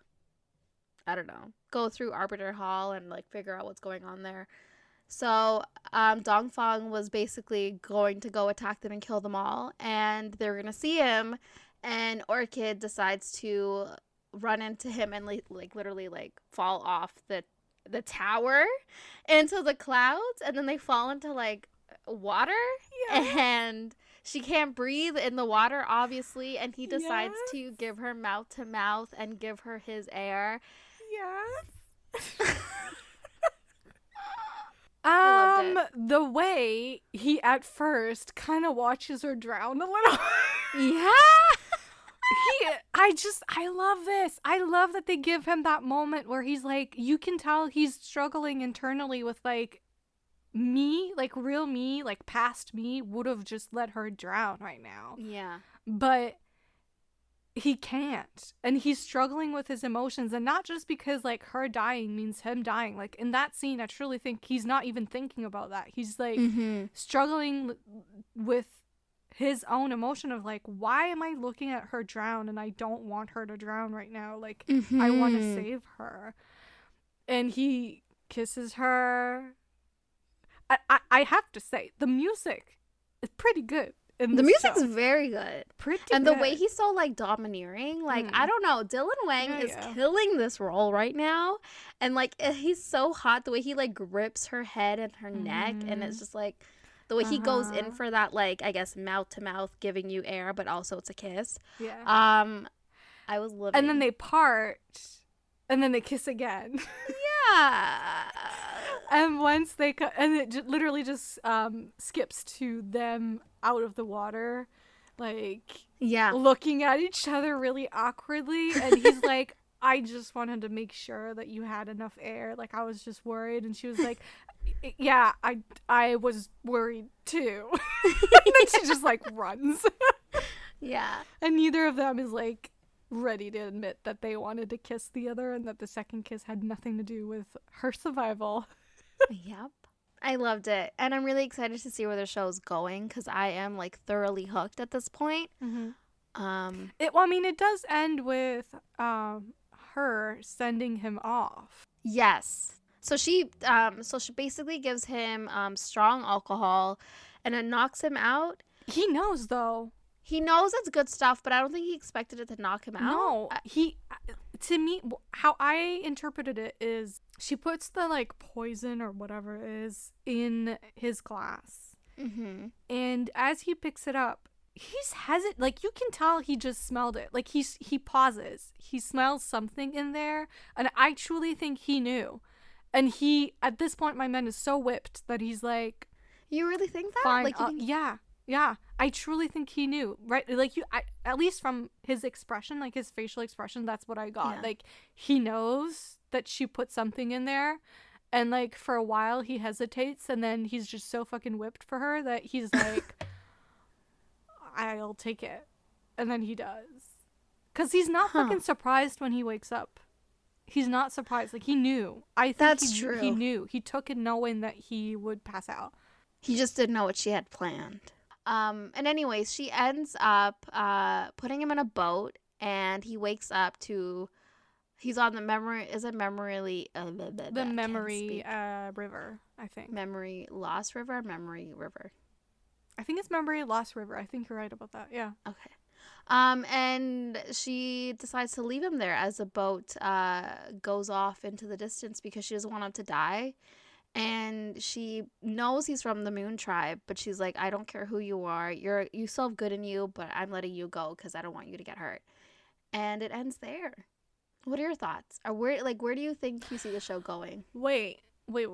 I don't know, go through Arbiter Hall and like figure out what's going on there. So Dongfang was basically going to go attack them and kill them all, and they were gonna see him, and Orchid decides to run into him and like literally like fall off the tower into the clouds, and then they fall into like water, and she can't breathe in the water obviously, and he decides to give her mouth to mouth and give her his air. I loved The way he at first kind of watches her drown a little. it. Yeah. I love this. I love that they give him that moment where he's like, you can tell he's struggling internally with like, me, like real me, like past me would have just let her drown right now. Yeah. But he can't. And he's struggling with his emotions. And not just because like her dying means him dying. Like in that scene, I truly think he's not even thinking about that. He's like struggling with his own emotion of like, why am I looking at her drown and I don't want her to drown right now? Like, I want to save her. And he kisses her. I have to say, the music is pretty good. The music's very good. Pretty and good. the way he's so like domineering, like I don't know, Dylan Wang is killing this role right now. And like he's so hot, the way he like grips her head and her neck, and it's just like the way he goes in for that, like, I guess mouth to mouth, giving you air, but also it's a kiss. Yeah. I was living. And then they part, and then they kiss again. Yeah. And once they and it literally just skips to them out of the water, like looking at each other really awkwardly, and he's like, I just wanted to make sure that you had enough air, like I was just worried. And she was like, yeah, I was worried too. And then she just like runs. Yeah. And neither of them is like ready to admit that they wanted to kiss the other and that the second kiss had nothing to do with her survival. Yep. I loved it. And I'm really excited to see where the show's going, because I am like thoroughly hooked at this point. It does end with her sending him off. Yes. So she basically gives him strong alcohol, and it knocks him out. He knows though. He knows it's good stuff, but I don't think he expected it to knock him out. No, to me, how I interpreted it is she puts the like poison or whatever it is in his glass, and as he picks it up, he's like you can tell he just smelled it. Like he pauses, he smells something in there, and I truly think he knew. And he, at this point, my man is so whipped that he's like, "You really think that?" Fine, like, yeah. I truly think he knew, right? Like at least from his expression, like his facial expression, that's what I got. Yeah. Like he knows that she put something in there, and like for a while he hesitates, and then he's just so fucking whipped for her that he's like, "I'll take it," and then he does, because he's not fucking surprised when he wakes up. He's not surprised. Like, he knew. I think that's true. He knew. He took it knowing that he would pass out. He just didn't know what she had planned. And anyways, she ends up putting him in a boat, and he wakes up to, he's on the memory, is it memory, the memory river, I think. Memory loss river, memory river. I think it's memory loss river. I think you're right about that. Yeah. Okay. And she decides to leave him there as the boat goes off into the distance, because she doesn't want him to die. And she knows he's from the Moon Tribe, but she's like, I don't care who you are. You still have good in you, but I'm letting you go because I don't want you to get hurt. And it ends there. What are your thoughts? Where do you think you see the show going? Wait. We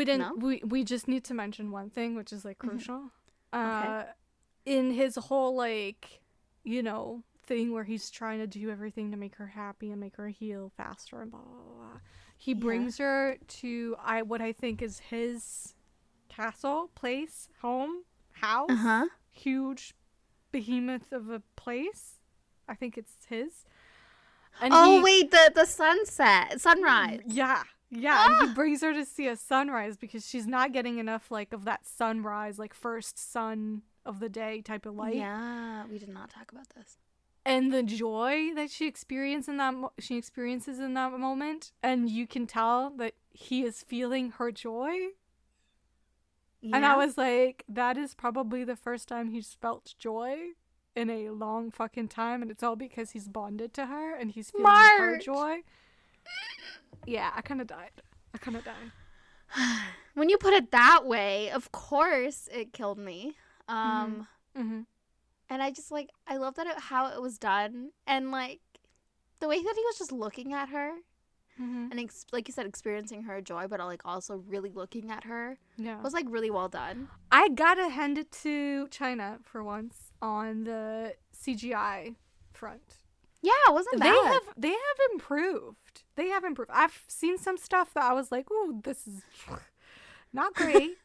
didn't. No? We just need to mention one thing, which is like crucial. Okay. In his whole like, thing where he's trying to do everything to make her happy and make her heal faster and blah blah blah. He brings her to what I think is his castle, place, home, house, huge behemoth of a place. I think it's his. And wait, the sunrise. Yeah. And he brings her to see a sunrise because she's not getting enough like of that sunrise, like first sun of the day type of light. Yeah, we did not talk about this. And the joy that she experiences in that moment, and you can tell that he is feeling her joy. Yeah. And I was like, that is probably the first time he's felt joy in a long fucking time, and it's all because he's bonded to her and he's feeling her joy. Yeah, I kind of died. When you put it that way, of course it killed me. And I just I love how it was done, and like the way that he was just looking at her, and like you said, experiencing her joy, but like also really looking at her Yeah. was like really well done. I gotta hand it to China for once on the CGI front. Yeah, it wasn't bad. They have improved. They have improved. I've seen some stuff that I was like, "Ooh, this is not great."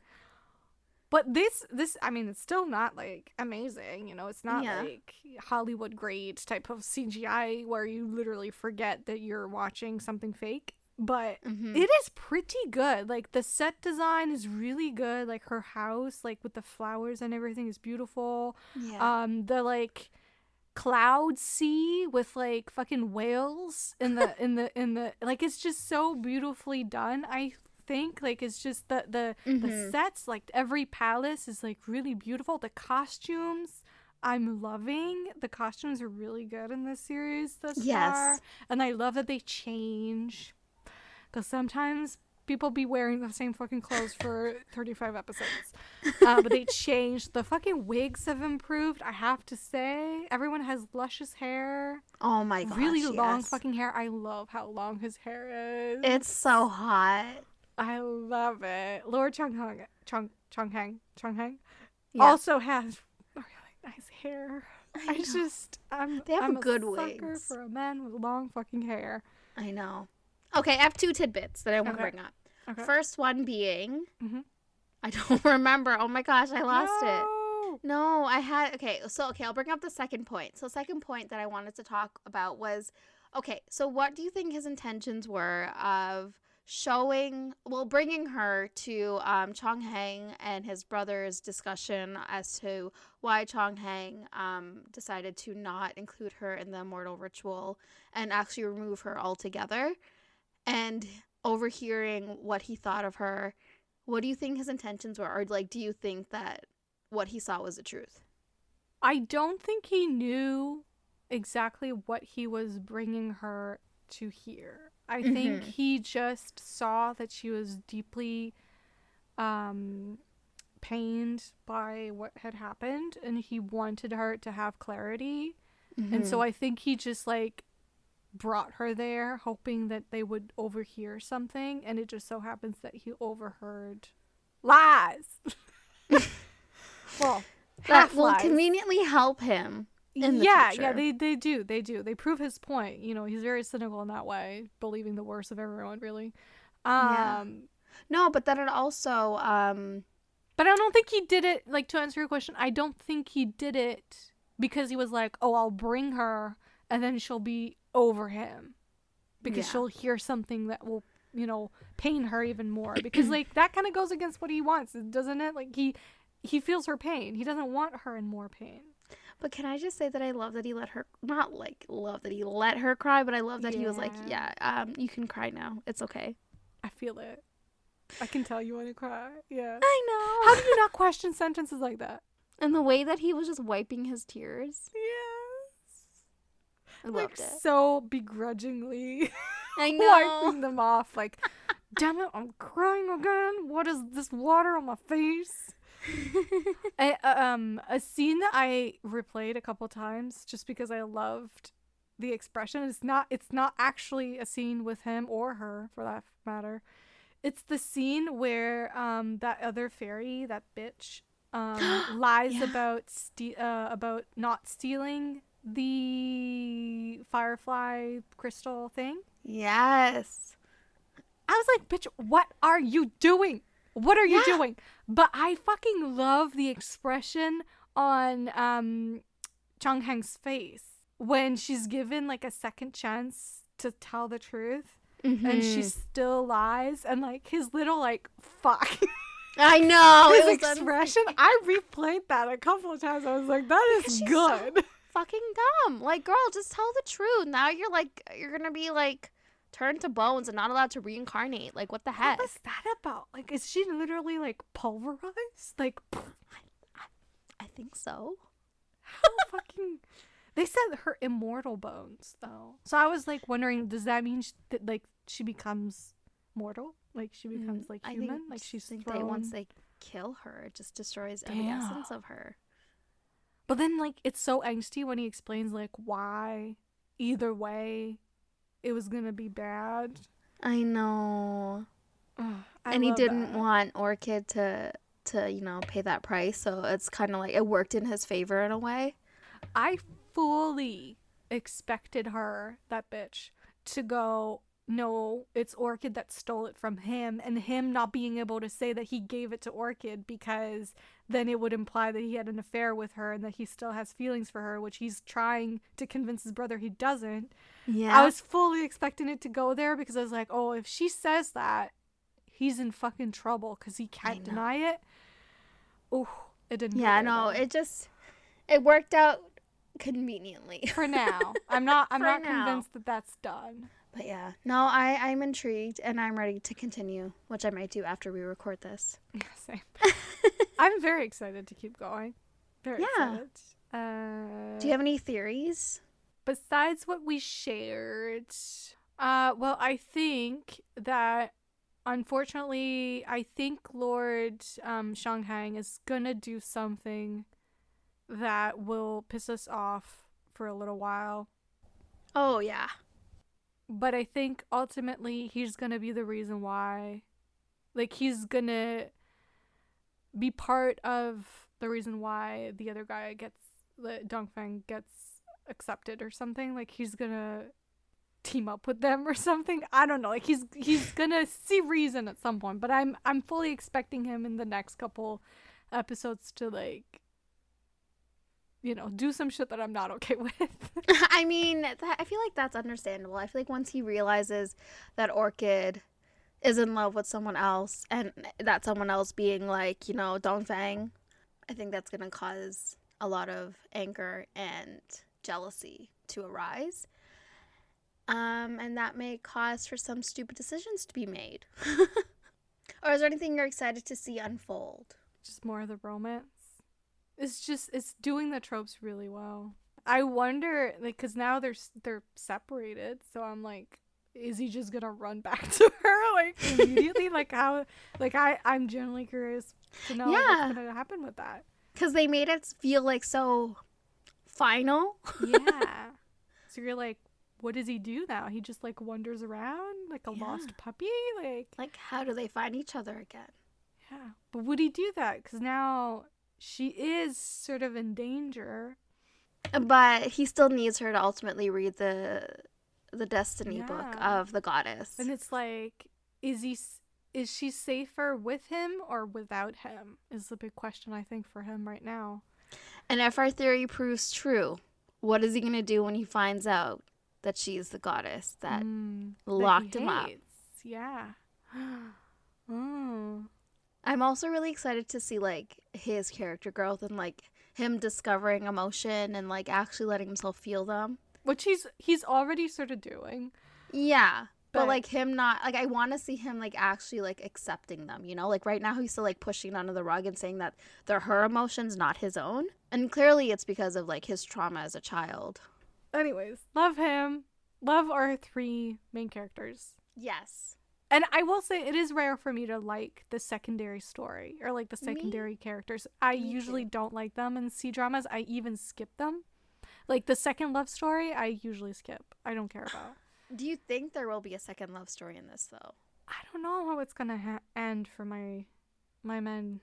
But this I mean, it's still not like amazing, you know. It's not like Hollywood grade type of CGI where you literally forget that you're watching something fake. But it is pretty good. Like the set design is really good. Like her house, like with the flowers and everything, is beautiful. Yeah. The like cloud sea with like fucking whales in the like, it's just so beautifully done. I think like it's just the sets, like every palace is like really beautiful. The costumes, I'm loving. The costumes are really good in this series thus far, and I love that they change, because sometimes people be wearing the same fucking clothes for 35 episodes. But they changed. The fucking wigs have improved, I have to say. Everyone has luscious hair. Oh my gosh, really long fucking hair. I love how long his hair is. It's so hot. I love it. Lord Chonghang also has really nice hair. They have I'm good a sucker wigs for a man with long fucking hair. I know. Okay, I have 2 tidbits that I want to bring up. Okay. First one being, I don't remember. Oh my gosh, I lost it. No, I had, okay, I'll bring up the second point. So second point that I wanted to talk about was, okay, so what do you think his intentions were of bringing her to Chonghang and his brother's discussion as to why Chonghang decided to not include her in the immortal ritual and actually remove her altogether, and overhearing what he thought of her. What do you think his intentions were? Or like, do you think that what he saw was the truth? I don't think he knew exactly what he was bringing her to hear. I think he just saw that she was deeply pained by what had happened, and he wanted her to have clarity. And so I think he just like brought her there hoping that they would overhear something, and it just so happens that he overheard lies. Well, that will lies. Conveniently help him in the yeah, future. Yeah, they do. They prove his point. You know, he's very cynical in that way, believing the worst of everyone, really. No, but then it also but I don't think he did it, like, to answer your question, I don't think he did it because he was like, oh, I'll bring her and then she'll be over him because she'll hear something that will, you know, pain her even more, because like that kind of goes against what he wants, doesn't it? Like he feels her pain. He doesn't want her in more pain. But can I just say that I love that he let her, not like love that he let her cry, but I love that he was like, you can cry now. It's okay. I feel it. I can tell you want to cry. Yeah. I know. How do you not question sentences like that? And the way that he was just wiping his tears. Yes. I loved it. So begrudgingly. I know. Wiping them off. Like, damn it, I'm crying again. What is this water on my face? A scene that I replayed a couple times just because I loved the expression. It's not actually a scene with him or her, for that matter. It's the scene where that other fairy, that bitch, lies about not stealing the firefly crystal thing. Yes. I was like, bitch, what are you doing? What are you doing? But I fucking love the expression on Chonghang's face when she's given like a second chance to tell the truth, and she still lies, and like his little like fuck. I know. His expression. I replayed that a couple of times. I was like, that is good. So fucking dumb. Like, girl, just tell the truth. Now you're gonna be like turned to bones and not allowed to reincarnate. Like, what the heck? What was that about? Like, is she literally like pulverized? Like, I think so. How fucking... They said her immortal bones, though. So I was like wondering, does that mean that like she becomes mortal? Like she becomes like human? Like she's thrown... once they kill her, it just destroys every essence of her. But then like it's so angsty when he explains like why either way it was gonna be bad. I know. Ugh, I And he love didn't that. want Orchid to pay that price, so it's kind of like it worked in his favor in a way. I fully expected her, that bitch, to go, no, it's Orchid that stole it from him, and him not being able to say that he gave it to Orchid because then it would imply that he had an affair with her and that he still has feelings for her, which he's trying to convince his brother he doesn't. I Yeah. was fully expecting it to go there because I was like, oh, if she says that, he's in fucking trouble because he I can't know. deny it. Oh, it didn't go Yeah, there no, though. it worked out conveniently. For now. I'm not For now. convinced that that's done. But yeah, no, I'm intrigued and I'm ready to continue, which I might do after we record this. Same. I'm very excited to keep going. Very Yeah. excited. Do you have any theories? Besides what we shared, well, I think that unfortunately, I think Lord Shanghang is gonna do something that will piss us off for a little while. Oh, yeah. But I think ultimately he's gonna be the reason why. Like, he's gonna be part of the reason why the other guy gets, Dongfeng gets accepted or something. Like, he's gonna team up with them or something. I don't know. Like, he's gonna see reason at some point. But I'm fully expecting him in the next couple episodes to, like, you know, do some shit that I'm not okay with. I mean, I feel like that's understandable. I feel like once he realizes that Orchid is in love with someone else and that someone else being like, Dongfang, I think that's going to cause a lot of anger and jealousy to arise. And that may cause for some stupid decisions to be made. Or is there anything you're excited to see unfold? Just more of the romance. It's doing the tropes really well. I wonder, like, because now they're separated, so I'm like, is he just gonna run back to her, like, immediately? Like, how, like, I'm genuinely curious to know what's gonna happen with that. Because they made it feel like so final. Yeah. So you're like, what does he do now? He just, like, wanders around like a lost puppy? Like, how do they find each other again? Yeah. But would he do that? Because now she is sort of in danger. But he still needs her to ultimately read the destiny book of the goddess. And it's like, is she safer with him or without him? Is the big question, I think, for him right now. And if our theory proves true, what is he going to do when he finds out that she's the goddess that locked him up? Yeah. Mm. I'm also really excited to see, like, his character growth and, like, him discovering emotion and, like, actually letting himself feel them. Which he's already sort of doing. Yeah. But like, him not, like, I want to see him, like, actually, like, accepting them, Like, right now he's still, like, pushing it under the rug and saying that they're her emotions, not his own. And clearly it's because of, like, his trauma as a child. Anyways, love him. Love our 3 main characters. Yes. And I will say, it is rare for me to like the secondary story or, like, the secondary characters. I usually don't like them in C-dramas. I even skip them. Like, the second love story, I usually skip. I don't care about. Do you think there will be a second love story in this, though? I don't know how it's gonna end for my man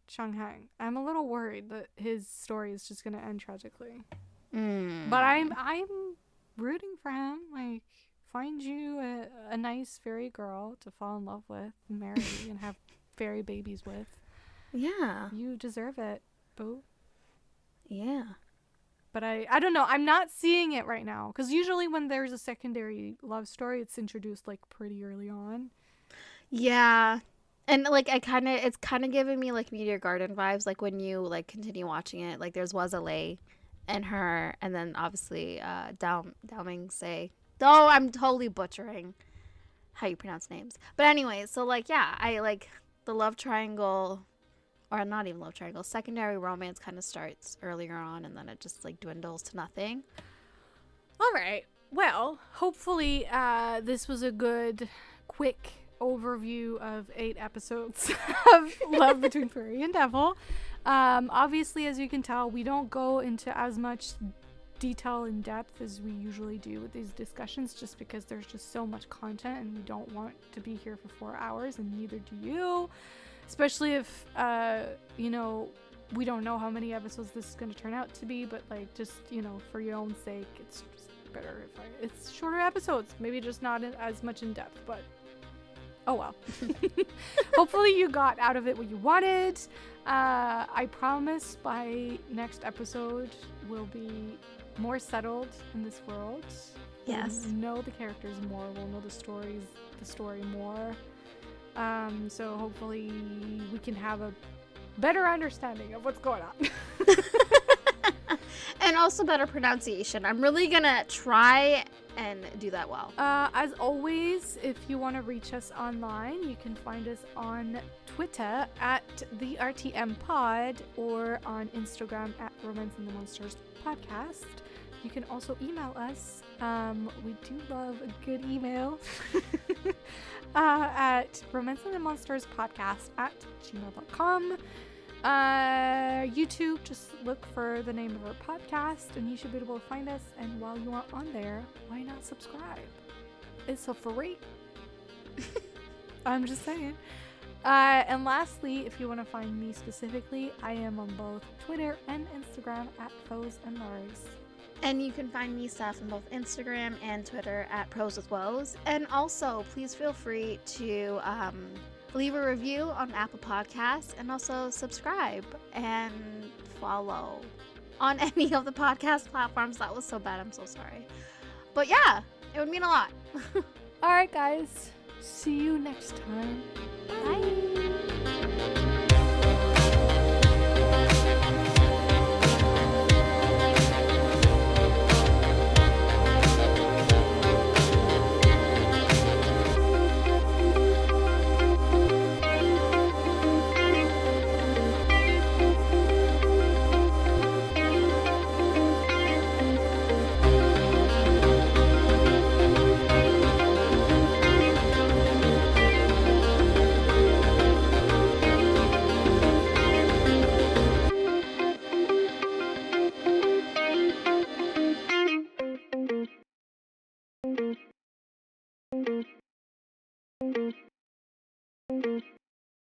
Shanghang. I'm a little worried that his story is just gonna end tragically. But I'm rooting for him. Like, find you a nice fairy girl to fall in love with, and marry, and have fairy babies with. Yeah. You deserve it, boo. Yeah. But I don't know. I'm not seeing it right now. Because usually when there's a secondary love story, it's introduced, like, pretty early on. Yeah. And, like, it's kind of giving me, like, Meteor Garden vibes. Like, when you, like, continue watching it, like, there's Wazalei and her, and then, obviously, Daoming Say. Oh, I'm totally butchering how you pronounce names. But anyway, so, like, yeah, I, like, the love triangle... Or not even love triangle. Secondary romance kind of starts earlier on, and then it just, like, dwindles to nothing. All right. Well, hopefully this was a good, quick overview of 8 episodes of Love Between Fairy and Devil. Obviously, as you can tell, we don't go into as much detail in depth as we usually do with these discussions, just because there's just so much content and we don't want to be here for 4 hours, and neither do you, especially if you know, we don't know how many episodes this is going to turn out to be, but like, just, you know, for your own sake, it's just better if it's shorter episodes, maybe just not as much in depth, but oh well. Hopefully you got out of it what you wanted. I promise by next episode we'll be more settled in this world. Yes. We'll know the characters more. We'll know the story more. So hopefully we can have a better understanding of what's going on. And also better pronunciation. I'm really gonna try and do that well. As always, if you want to reach us online, you can find us on Twitter at the RTM Pod, or on Instagram at Romance and the Monsters Podcast. You can also email us. We do love a good email. At romanceandthemonsterspodcast@gmail.com. YouTube, just look for the name of our podcast and you should be able to find us. And while you are on there, why not subscribe? It's a free. I'm just saying. And lastly, if you want to find me specifically, I am on both Twitter and Instagram at Foes and Lars. And you can find me, Steph, on both Instagram and Twitter at Pros with Woes. And also, please feel free to leave a review on Apple Podcasts, and also subscribe and follow on any of the podcast platforms. That was so bad. I'm so sorry. But yeah, it would mean a lot. All right, guys. See you next time. Bye.